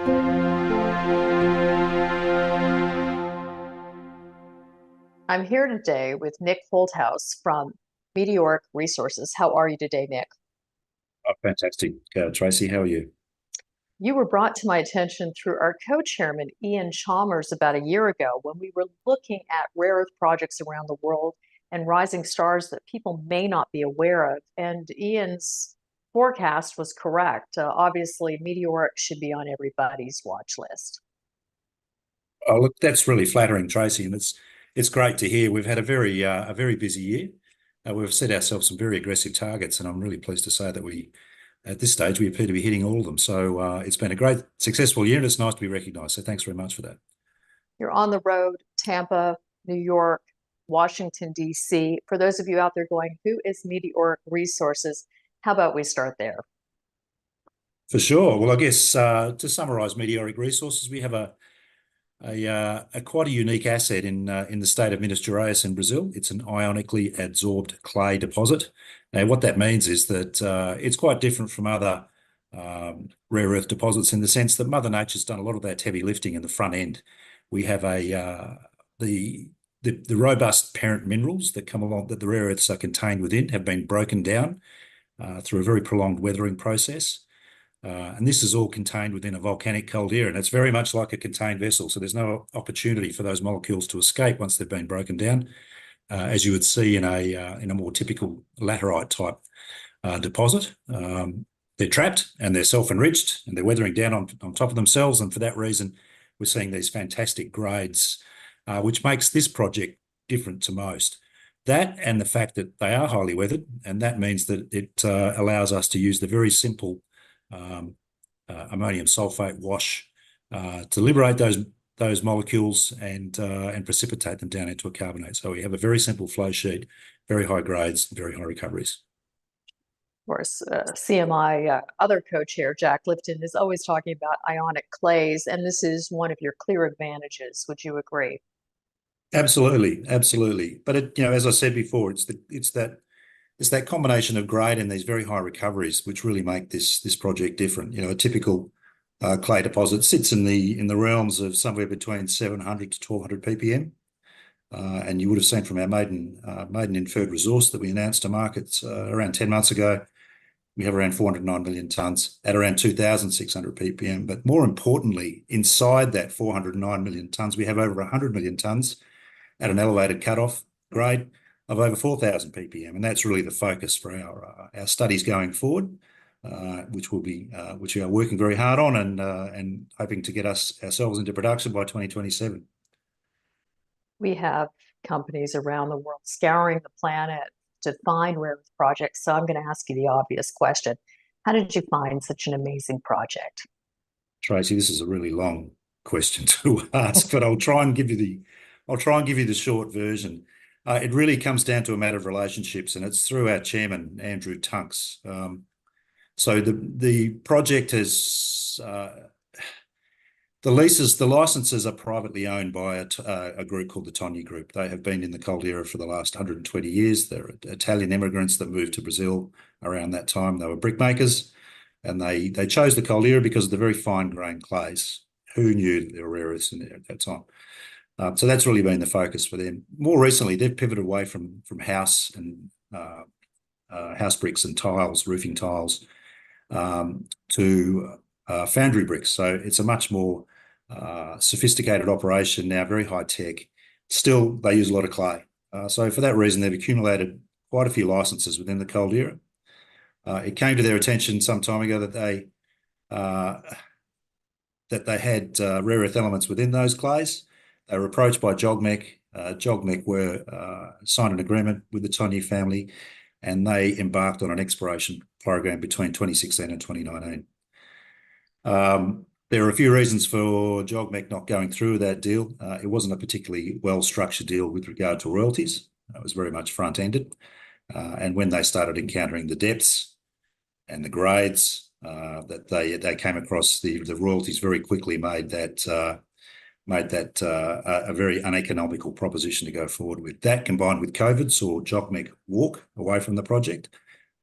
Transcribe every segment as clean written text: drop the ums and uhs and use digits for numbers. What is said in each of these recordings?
I'm here today with Nick Holthouse from Meteoric Resources. How are you today, Nick? Oh, fantastic. Tracy, how are you? You were brought to my attention through our co-chairman, Ian Chalmers, about a year ago when we were looking at rare earth projects around the world and rising stars that people may not be aware of. And Ian's forecast was correct. Obviously, Meteoric should be on everybody's watch list. Oh, look, that's really flattering, Tracy, and it's great to hear. We've had a very busy year. We've set ourselves some very aggressive targets, and I'm really pleased to say that at this stage, we appear to be hitting all of them. So it's been a great, successful year, and it's nice to be recognised. So thanks very much for that. You're on the road, Tampa, New York, Washington, D.C. For those of you out there going, who is Meteoric Resources? How about we start there? For sure. Well, I guess to summarise Meteoric Resources, we have a quite a unique asset in the state of Minas Gerais in Brazil. It's an ionically adsorbed clay deposit. Now, what that means is that it's quite different from other rare earth deposits in the sense that Mother Nature's done a lot of that heavy lifting in the front end. We have the robust parent minerals that come along that the rare earths are contained within have been broken down through a very prolonged weathering process. And this is all contained within a volcanic caldera, and it's very much like a contained vessel. So there's no opportunity for those molecules to escape once they've been broken down, as you would see in a more typical laterite type deposit. They're trapped and they're self-enriched and they're weathering down on top of themselves. And for that reason, we're seeing these fantastic grades, which makes this project different to most. That and the fact that they are highly weathered, and that means that it allows us to use the very simple ammonium sulfate wash to liberate those molecules and precipitate them down into a carbonate. So we have a very simple flow sheet, very high grades, very high recoveries. Of course, CMI other co-chair, Jack Lifton, is always talking about ionic clays, and this is one of your clear advantages. Would you agree? Absolutely, absolutely. But as I said before, it's that combination of grade and these very high recoveries which really make this project different. A typical clay deposit sits in the realms of somewhere between 700 to 1200 ppm, and you would have seen from our maiden inferred resource that we announced to markets around 10 months ago. We have around 409 million tonnes at around 2,600 ppm. But more importantly, inside that 409 million tonnes, we have over 100 million tonnes at an elevated cutoff grade of over 4,000 ppm, and that's really the focus for our studies going forward, which we are working very hard on and hoping to get ourselves into production by 2027. We have companies around the world scouring the planet to find rare earth projects. So I'm going to ask you the obvious question: how did you find such an amazing project? Tracy, this is a really long question to ask, but I'll try and give you the short version. It really comes down to a matter of relationships, and it's through our chairman, Andrew Tunks. So the project has the licenses are privately owned by a group called the Tony Group. They have been in the Caldeira for the last 120 years. They're Italian immigrants that moved to Brazil around that time. They were brickmakers, and they chose the Caldeira because of the very fine grained clays. Who knew that there were rare earths in there at that time? So that's really been the focus for them. More recently, they've pivoted away from house and house bricks and tiles, roofing tiles, to foundry bricks. So it's a much more sophisticated operation now, very high tech. Still, they use a lot of clay. So for that reason, they've accumulated quite a few licenses within the Caldeira. It came to their attention some time ago that they had rare earth elements within those clays. They were approached by JOGMEC. JOGMEC signed an agreement with the Tonye family, and they embarked on an exploration program between 2016 and 2019. There are a few reasons for JOGMEC not going through with that deal. It wasn't a particularly well-structured deal with regard to royalties. It was very much front-ended. And when they started encountering the depths and the grades that they came across, the royalties very quickly made that a very uneconomical proposition to go forward with. That, combined with COVID, saw JOGMEC walk away from the project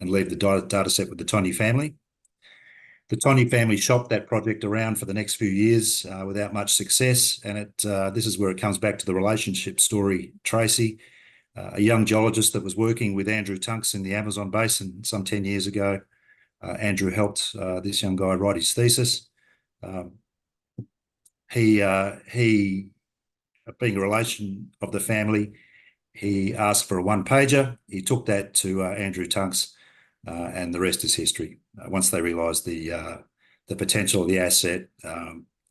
and leave the data set with the Tony family. The Tony family shopped that project around for the next few years without much success, and this is where it comes back to the relationship story. Tracy, a young geologist that was working with Andrew Tunks in the Amazon basin some 10 years ago. Andrew helped this young guy write his thesis. He, being a relation of the family, he asked for a one-pager. He took that to Andrew Tunks, and the rest is history. Once they realised the potential of the asset,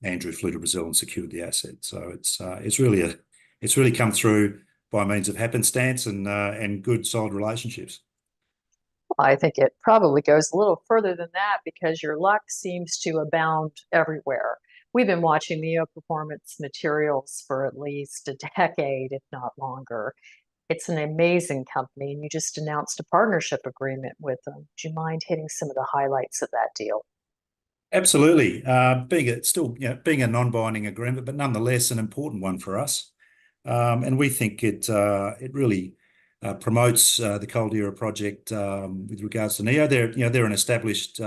Andrew flew to Brazil and secured the asset. So it's really come through by means of happenstance and good solid relationships. I think it probably goes a little further than that because your luck seems to abound everywhere. We've been watching Neo Performance Materials for at least a decade, if not longer. It's an amazing company, and you just announced a partnership agreement with them. Would you mind hitting some of the highlights of that deal? Absolutely. Being a non-binding agreement, but nonetheless an important one for us. And we think it really promotes the Caldeira Project with regards to Neo. They're an established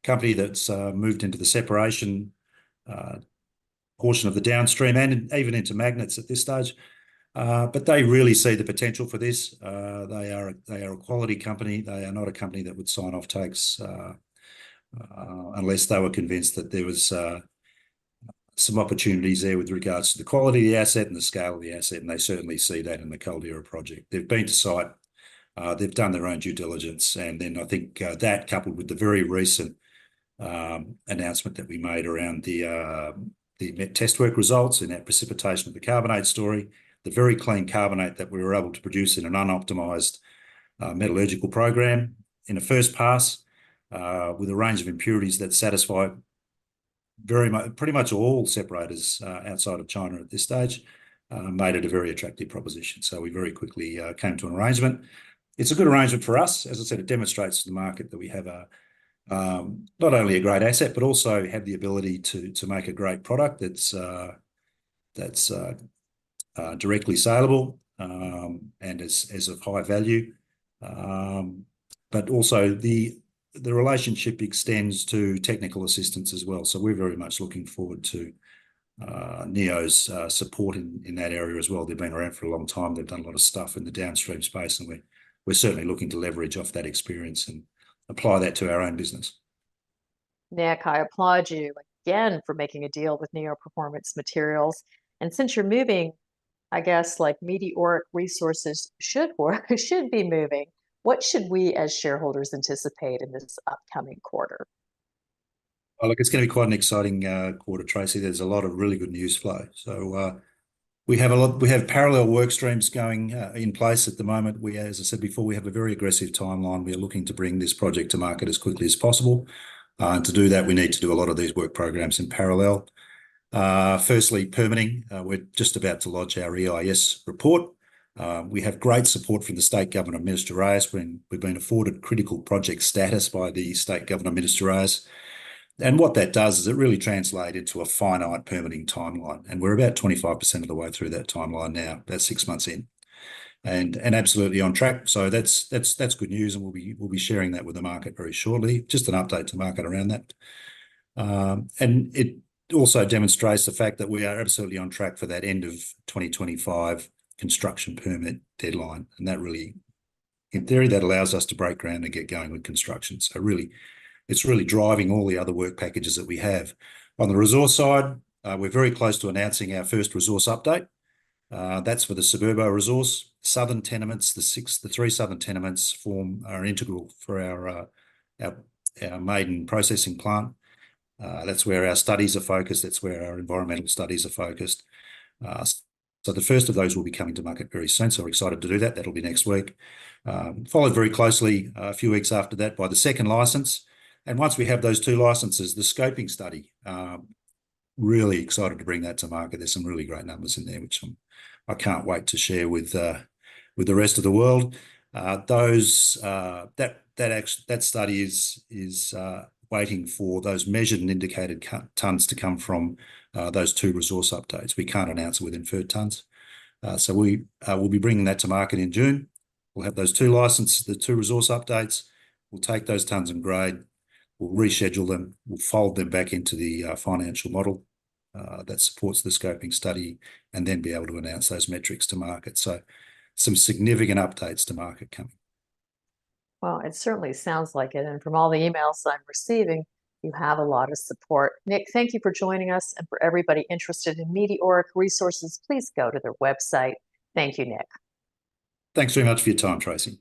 company that's moved into the separation portion of the downstream and even into magnets at this stage. But they really see the potential for this. They are a quality company. They are not a company that would sign off takes unless they were convinced that there was some opportunities there with regards to the quality of the asset and the scale of the asset, and they certainly see that in the Caldeira project. They've been to site, they've done their own due diligence, and then I think that coupled with the very recent announcement that we made around the met test work results in that precipitation of the carbonate story, the very clean carbonate that we were able to produce in an unoptimized metallurgical program in a first pass with a range of impurities that satisfy pretty much all separators outside of China at this stage, made it a very attractive proposition. So we very quickly came to an arrangement. It's a good arrangement for us. As I said, it demonstrates to the market that we have not only a great asset, but also have the ability to make a great product that's directly saleable and is of high value. But also the relationship extends to technical assistance as well. So we're very much looking forward to Neo's support in that area as well. They've been around for a long time. They've done a lot of stuff in the downstream space, and we're certainly looking to leverage off that experience and apply that to our own business. Nick, I applaud you again for making a deal with Neo Performance Materials. And since you're moving, I guess like Meteoric Resources should be moving, what should we as shareholders anticipate in this upcoming quarter? Oh, look, it's going to be quite an exciting quarter, Tracy. There's a lot of really good news flow. So we have parallel work streams going in place at the moment. As I said before, we have a very aggressive timeline. We are looking to bring this project to market as quickly as possible. And to do that, we need to do a lot of these work programs in parallel. Firstly, permitting. We're just about to lodge our EIS report. We have great support from the state government of Minas Gerais. We've been afforded critical project status by the state government of Minas Gerais. And what that does is it really translates into a finite permitting timeline. And we're about 25% of the way through that timeline now, about 6 months in. And absolutely on track. So that's good news, and we'll be sharing that with the market very shortly. Just an update to market around that. And it also demonstrates the fact that we are absolutely on track for that end of 2025 construction permit deadline. And that really, in theory, that allows us to break ground and get going with construction. So really, it's really driving all the other work packages that we have. On the resource side, we're very close to announcing our first resource update. That's for the Suburbo resource. Southern tenements, the three southern tenements are integral for our maiden processing plant. That's where our studies are focused. That's where our environmental studies are focused. So the first of those will be coming to market very soon. So we're excited to do that. That'll be next week. Followed very closely a few weeks after that by the second license. And once we have those two licenses, the scoping study, really excited to bring that to market. There's some really great numbers in there, which I can't wait to share with the rest of the world. That study is waiting for those measured and indicated tonnes to come from those two resource updates. We can't announce it with inferred tonnes. So we will be bringing that to market in June. We'll have those two licenses, the two resource updates. We'll take those tonnes and grade. we'll reschedule them, we'll fold them back into the financial model that supports the scoping study, and then be able to announce those metrics to market. So some significant updates to market coming. Well, it certainly sounds like it. And from all the emails I'm receiving, you have a lot of support. Nick, thank you for joining us. And for everybody interested in Meteoric Resources, please go to their website. Thank you, Nick. Thanks very much for your time, Tracy.